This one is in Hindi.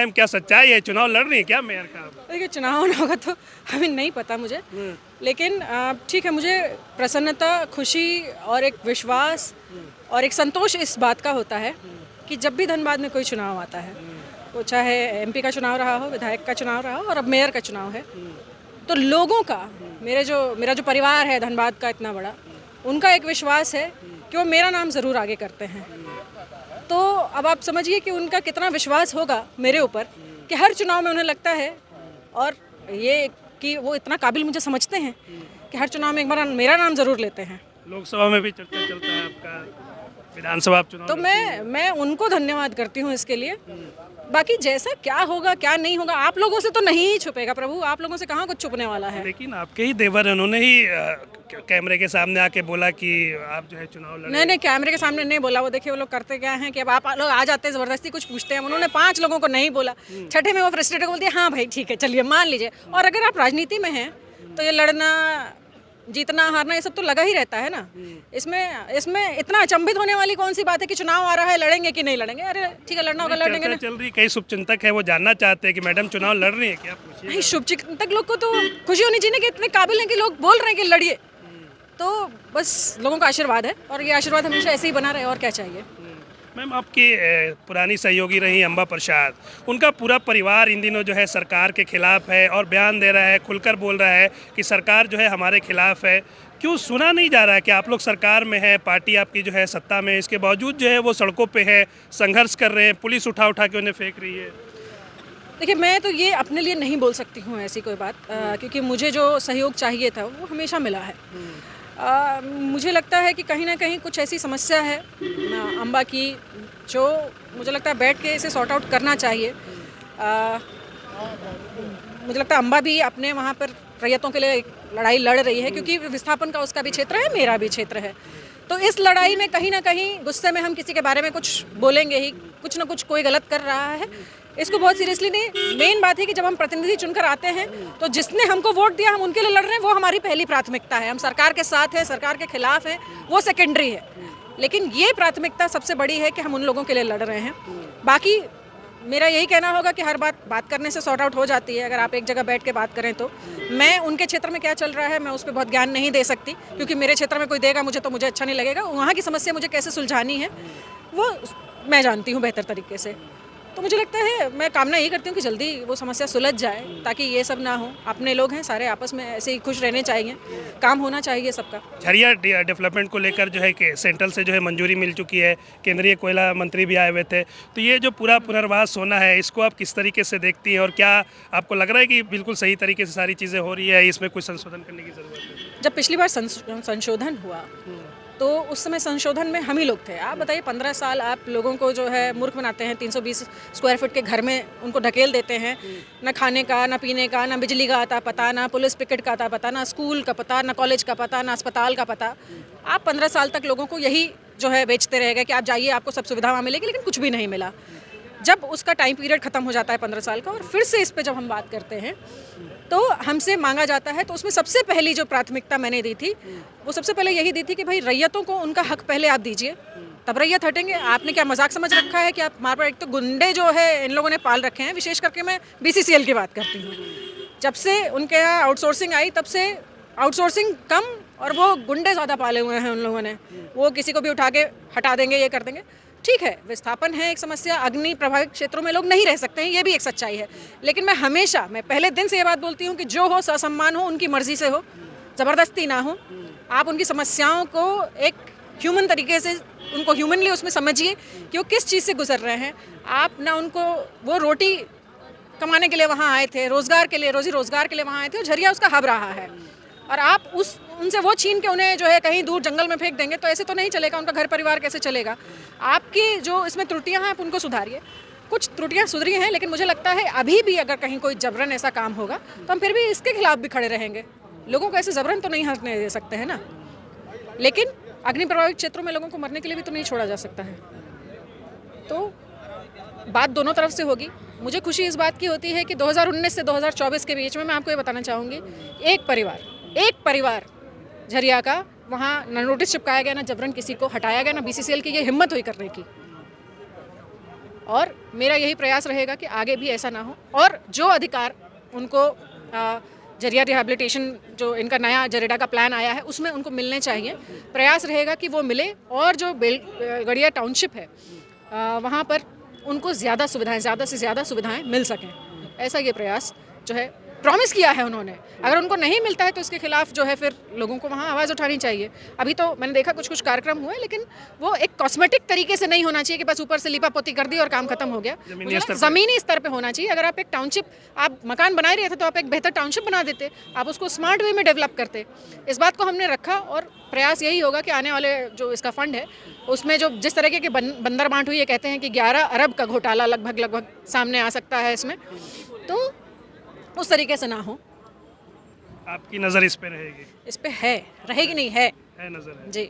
मैम क्या सच्चाई है, चुनाव लड़ रही है क्या मेयर का? देखिए चुनाव ना होगा तो अभी नहीं पता मुझे, लेकिन ठीक है, मुझे प्रसन्नता, खुशी और एक विश्वास और एक संतोष इस बात का होता है कि जब भी धनबाद में कोई चुनाव आता है, वो चाहे एमपी का चुनाव रहा हो, विधायक का चुनाव रहा हो और अब मेयर का चुनाव है, तो लोगों का, मेरा जो परिवार है धनबाद का इतना बड़ा, उनका एक विश्वास है कि वो मेरा नाम ज़रूर आगे करते हैं। तो अब आप समझिए कि उनका कितना विश्वास होगा मेरे ऊपर कि हर चुनाव में उन्हें लगता है, और ये कि वो इतना काबिल मुझे समझते हैं कि हर चुनाव में एक बार मेरा नाम ज़रूर लेते हैं। लोकसभा में भी चर्चा चलता है आपका, विधानसभा चुनाव तो मैं उनको धन्यवाद करती हूँ इसके लिए। बाकी जैसा क्या होगा क्या नहीं होगा, आप लोगों से तो नहीं छुपेगा प्रभु, आप लोगों से कहाँ कुछ छुपने वाला है। लेकिन आपके ही देवर, उन्होंने ही कैमरे के सामने आके बोला कि आप जो है चुनाव लड़े। नहीं, कैमरे के सामने नहीं बोला। वो देखिए वो लोग करते क्या हैं कि अब आप लोग आ जाते हैं, ज़बरदस्ती कुछ पूछते हैं। उन्होंने 5 लोगों को नहीं बोला, छठे में वो फ्रस्ट्रेटेड बोलती है हाँ भाई ठीक है चलिए मान लीजिए। और अगर आप राजनीति में हैं तो ये लड़ना, जीतना हारना, ये सब तो लगा ही रहता है ना। इसमें इतना अचंभित होने वाली कौन सी बात है कि चुनाव आ रहा है, लड़ेंगे कि नहीं लड़ेंगे? अरे ठीक है, लड़ना होगा लड़ेंगे ना। चल रही, कई शुभचिंतक है वो जानना चाहते हैं कि मैडम चुनाव लड़ रही है क्या? नहीं, शुभचिंतक लोग को तो खुशी होनी चाहिए कि इतने काबिल हैं कि लोग बोल रहे हैं कि लड़िए। तो बस लोगों का आशीर्वाद है और ये आशीर्वाद हमेशा ऐसे ही बना रहे, और क्या चाहिए। मैम आपकी पुरानी सहयोगी रही अंबा प्रसाद, उनका पूरा परिवार इन दिनों जो है सरकार के खिलाफ है और बयान दे रहा है, खुलकर बोल रहा है कि सरकार जो है हमारे खिलाफ है। क्यों सुना नहीं जा रहा है कि आप लोग सरकार में है, पार्टी आपकी जो है सत्ता में, इसके बावजूद जो है वो सड़कों पे है, संघर्ष कर रहे हैं, पुलिस उठा उठा के उन्हें फेंक रही है? देखिए मैं तो ये अपने लिए नहीं बोल सकती हूँ ऐसी कोई बात, क्योंकि मुझे जो सहयोग चाहिए था वो हमेशा मिला है। मुझे लगता है कि कहीं ना कहीं कुछ ऐसी समस्या है अंबा की, जो मुझे लगता है बैठ के इसे सॉर्ट आउट करना चाहिए। मुझे लगता है अंबा भी अपने वहाँ पर रैयतों के लिए लड़ाई लड़ रही है, क्योंकि विस्थापन का उसका भी क्षेत्र है, मेरा भी क्षेत्र है। तो इस लड़ाई में कहीं ना कहीं गुस्से में हम किसी के बारे में कुछ बोलेंगे ही, कुछ ना कुछ कोई गलत कर रहा है, इसको बहुत सीरियसली नहीं। मेन बात है कि जब हम प्रतिनिधि चुनकर आते हैं तो जिसने हमको वोट दिया हम उनके लिए लड़ रहे हैं, वो हमारी पहली प्राथमिकता है। हम सरकार के साथ हैं, सरकार के खिलाफ हैं, वो सेकेंडरी है। लेकिन ये प्राथमिकता सबसे बड़ी है कि हम उन लोगों के लिए लड़ रहे हैं। बाकी मेरा यही कहना होगा कि हर बात करने से सॉर्ट आउट हो जाती है, अगर आप एक जगह बैठ के बात करें तो। मैं उनके क्षेत्र में क्या चल रहा है मैं उस पर बहुत ज्ञान नहीं दे सकती, क्योंकि मेरे क्षेत्र में कोई देगा मुझे तो मुझे अच्छा नहीं लगेगा। वहाँ की समस्या मुझे कैसे सुलझानी है वो मैं जानती हूँ बेहतर तरीके से। तो मुझे लगता है, मैं कामना यही करती हूँ कि जल्दी वो समस्या सुलझ जाए, ताकि ये सब ना हो। अपने लोग हैं सारे, आपस में ऐसे ही खुश रहने चाहिए, काम होना चाहिए सबका। झरिया डेवलपमेंट को लेकर जो है कि सेंट्रल से जो है मंजूरी मिल चुकी है, केंद्रीय कोयला मंत्री भी आए हुए थे, तो ये जो पूरा पुनर्वास होना है, इसको आप किस तरीके से देखती हैं और क्या आपको लग रहा है कि बिल्कुल सही तरीके से सारी चीज़ें हो रही है, इसमें कुछ संशोधन करने की ज़रूरत है? जब पिछली बार संशोधन हुआ तो उस समय संशोधन में हम ही लोग थे। आप बताइए 15 साल आप लोगों को जो है मूर्ख बनाते हैं, 320 स्क्वायर फीट के घर में उनको ढकेल देते हैं, ना खाने का, ना पीने का, ना बिजली का आता पता, ना पुलिस पिकेट का आता पता, ना स्कूल का पता, ना कॉलेज का पता, ना अस्पताल का पता। आप 15 साल तक लोगों को यही जो है बेचते रह गए कि आप जाइए आपको सब सुविधा वहाँ मिलेगी, लेकिन कुछ भी नहीं मिला। जब उसका टाइम पीरियड ख़त्म हो जाता है 15 साल का, और फिर से इस पे जब हम बात करते हैं तो हमसे मांगा जाता है, तो उसमें सबसे पहली जो प्राथमिकता मैंने दी थी वो सबसे पहले यही दी थी कि भाई रैयतों को उनका हक पहले आप दीजिए, तब रैयत हटेंगे। आपने क्या मजाक समझ रखा है कि आप हमारे पर, एक तो गुंडे जो है इन लोगों ने पाल रखे हैं, विशेष करके मैं BCCL की बात करती हूँ। जब से उनके यहाँ आउटसोर्सिंग आई तब से आउटसोर्सिंग कम और वो गुंडे ज़्यादा पाले हुए हैं उन लोगों ने। वो किसी को भी उठा के हटा देंगे, ये कर देंगे। ठीक है, विस्थापन है एक समस्या, अग्नि प्रभावित क्षेत्रों में लोग नहीं रह सकते हैं, ये भी एक सच्चाई है। लेकिन मैं पहले दिन से ये बात बोलती हूँ कि जो हो ससम्मान हो, उनकी मर्जी से हो, ज़बरदस्ती ना हो। आप उनकी समस्याओं को एक ह्यूमन तरीके से, उनको ह्यूमनली उसमें समझिए कि वो किस चीज़ से गुजर रहे हैं। आप ना उनको, वो रोटी कमाने के लिए वहाँ आए थे, रोज़गार के लिए, रोज़ी रोज़गार के लिए वहाँ आए थे, और झरिया उसका हब रहा है, और आप उनसे वो छीन के उन्हें जो है कहीं दूर जंगल में फेंक देंगे तो ऐसे तो नहीं चलेगा। उनका घर परिवार कैसे चलेगा? आपकी जो इसमें त्रुटियां हैं आप उनको सुधारिए। कुछ त्रुटियां सुधरी हैं, लेकिन मुझे लगता है अभी भी अगर कहीं कोई जबरन ऐसा काम होगा तो हम फिर भी इसके खिलाफ भी खड़े रहेंगे। लोगों को ऐसे जबरन तो नहीं हटने दे सकते हैं ना। लेकिन अग्नि प्रभावित क्षेत्रों में लोगों को मरने के लिए भी तो नहीं छोड़ा जा सकता है। तो बात दोनों तरफ से होगी। मुझे खुशी इस बात की होती है कि 2019 से 2024 के बीच में मैं आपको ये बताना चाहूँगी, एक परिवार झरिया का वहाँ ना नोटिस चिपकाया गया, ना जबरन किसी को हटाया गया, ना BCCL की ये हिम्मत हुई करने की। और मेरा यही प्रयास रहेगा कि आगे भी ऐसा ना हो, और जो अधिकार उनको जरिया रिहैबिलिटेशन जो इनका नया जरेडा का प्लान आया है उसमें उनको मिलने चाहिए, प्रयास रहेगा कि वो मिले, और जो गड़िया टाउनशिप है वहाँ पर उनको ज़्यादा से ज़्यादा सुविधाएं मिल सकें, ऐसा ये प्रयास जो है प्रॉमिस किया है उन्होंने। अगर उनको नहीं मिलता है तो इसके खिलाफ जो है फिर लोगों को वहाँ आवाज़ उठानी चाहिए। अभी तो मैंने देखा कुछ कार्यक्रम हुए, लेकिन वो एक कॉस्मेटिक तरीके से नहीं होना चाहिए कि बस ऊपर से लिपा पोती कर दी और काम खत्म हो गया। ज़मीनी स्तर पे होना चाहिए। अगर आप एक टाउनशिप, आप मकान बना ही रहे थे तो आप एक बेहतर टाउनशिप बना देते, आप उसको स्मार्ट वे में डेवलप करते। इस बात को हमने रखा, और प्रयास यही होगा कि आने वाले जो इसका फंड है उसमें जो जिस तरीके की बंदर बांट हुई है, कहते हैं कि 11 अरब का घोटाला लगभग सामने आ सकता है इसमें, तो उस तरीके से ना हो। आपकी नज़र इस पे रहेगी? इस पे है, रहेगी नहीं है नज़र है जी।